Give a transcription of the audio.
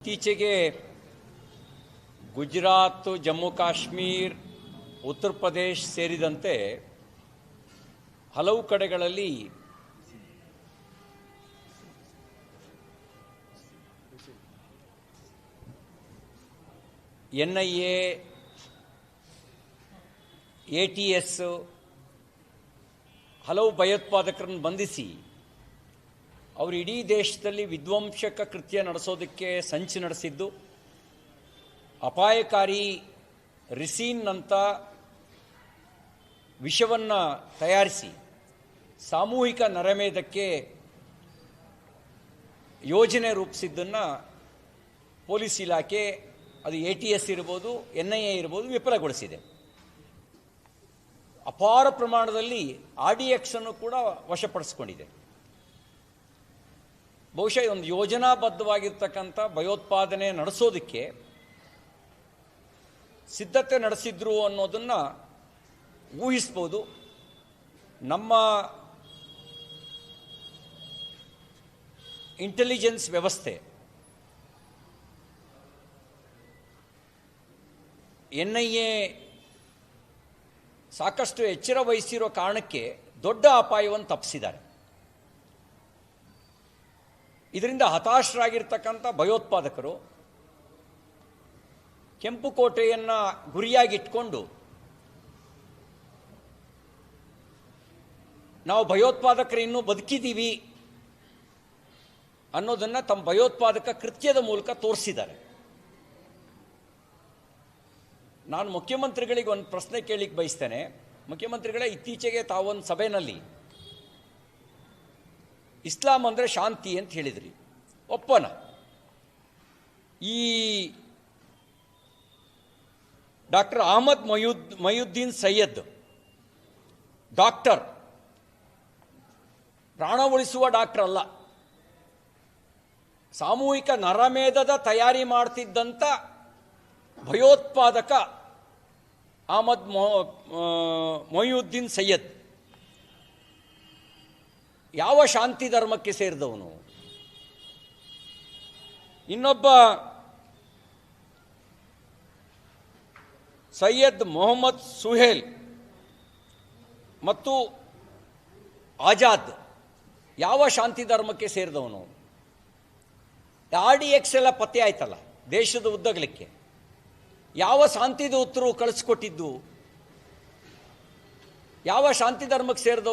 ಇತ್ತೀಚೆಗೆ ಗುಜರಾತ್, ಜಮ್ಮು ಕಾಶ್ಮೀರ್, ಉತ್ತರ ಪ್ರದೇಶ್ ಸೇರಿದಂತೆ ಹಲವು ಕಡೆಗಳಲ್ಲಿ NIA, ATS ಹಲವು ಭಯೋತ್ಪಾದಕರನ್ನು ಬಂಧಿಸಿ ಅವರು ಇಡೀ ದೇಶದಲ್ಲಿ ವಿಧ್ವಂಸಕ ಕೃತ್ಯ ನಡೆಸೋದಕ್ಕೆ ಸಂಚು ನಡೆಸಿದ್ದು, ಅಪಾಯಕಾರಿ ರಿಸಿನ್ನಂಥ ವಿಷವನ್ನು ತಯಾರಿಸಿ ಸಾಮೂಹಿಕ ನರಮೇಧಕ್ಕೆ ಯೋಜನೆ ರೂಪಿಸಿದ್ದನ್ನು ಪೊಲೀಸ್ ಇಲಾಖೆ, ಅದು ATS ಇರ್ಬೋದು, NIA ಇರ್ಬೋದು, ವಿಫಲಗೊಳಿಸಿದೆ. ಅಪಾರ ಪ್ರಮಾಣದಲ್ಲಿ RDX ಅನ್ನು ಕೂಡ ವಶಪಡಿಸಿಕೊಂಡಿದೆ. ಬಹುಶಃ ಒಂದು ಯೋಜನಾಬದ್ಧವಾಗಿರ್ತಕ್ಕಂಥ ಭಯೋತ್ಪಾದನೆ ನಡೆಸೋದಕ್ಕೆ ಸಿದ್ಧತೆ ನಡೆಸಿದ್ರು ಅನ್ನೋದನ್ನು ಊಹಿಸ್ಬೋದು. ನಮ್ಮ ಇಂಟೆಲಿಜೆನ್ಸ್ ವ್ಯವಸ್ಥೆ NIA ಸಾಕಷ್ಟು ಎಚ್ಚರ ವಹಿಸಿರೋ ಕಾರಣಕ್ಕೆ ದೊಡ್ಡ ಅಪಾಯವನ್ನು ತಪ್ಪಿಸಿದ್ದಾರೆ. ಇದರಿಂದ ಹತಾಶರಾಗಿರ್ತಕ್ಕಂಥ ಭಯೋತ್ಪಾದಕರು ಕೆಂಪುಕೋಟೆಯನ್ನು ಗುರಿಯಾಗಿಟ್ಕೊಂಡು ನಾವು ಭಯೋತ್ಪಾದಕರು ಇನ್ನೂ ಬದುಕಿದ್ದೀವಿ ಅನ್ನೋದನ್ನು ತಮ್ಮ ಭಯೋತ್ಪಾದಕ ಕೃತ್ಯದ ಮೂಲಕ ತೋರಿಸಿದ್ದಾರೆ. ನಾನು ಮುಖ್ಯಮಂತ್ರಿಗಳಿಗೆ ಒಂದು ಪ್ರಶ್ನೆ ಕೇಳಲಿಕ್ಕೆ ಬಯಸ್ತೇನೆ. ಮುಖ್ಯಮಂತ್ರಿಗಳೇ, ಇತ್ತೀಚೆಗೆ ತಾವೊಂದು ಸಭೆಯಲ್ಲಿ ಇಸ್ಲಾಂ ಅಂದರೆ ಶಾಂತಿ ಅಂತ ಹೇಳಿದ್ರಿ, ಒಪ್ಪನ. ಈ ಡಾಕ್ಟರ್ ಅಹಮದ್ ಮೊಹಿಯುದ್ದೀನ್ ಸೈಯದ್ ಡಾಕ್ಟರ್, ಪ್ರಾಣ ಉಳಿಸುವ ಡಾಕ್ಟರ್ ಅಲ್ಲ, ಸಾಮೂಹಿಕ ನರಮೇಧದ ತಯಾರಿ ಮಾಡ್ತಿದ್ದಂಥ ಭಯೋತ್ಪಾದಕ ಅಹಮದ್ ಮೊಹಿಯುದ್ದೀನ್ ಸೈಯದ್ ಯಾವ ಶಾಂತಿ ಧರ್ಮಕ್ಕೆ ಸೇರಿದವನು? ಇನ್ನೊಬ್ಬ ಸೈಯದ್ ಮೊಹಮ್ಮದ್ ಸುಹೇಲ್ ಮತ್ತು ಆಜಾದ್ ಯಾವ ಶಾಂತಿ ಧರ್ಮಕ್ಕೆ ಸೇರಿದವನು? RDX ಎಲ್ಲ ಪತ್ತೆ ಆಯ್ತಲ್ಲ ದೇಶದ ಉದ್ದಗಲಕ್ಕೆ. ಯಾವ ಶಾಂತಿ ದೂತರು ಕಳಿಸ್ಕೊಟ್ಟಿದ್ದು? ಯಾವ ಶಾಂತಿ ಧರ್ಮಕ್ಕೆ ಸೇರಿದವರು?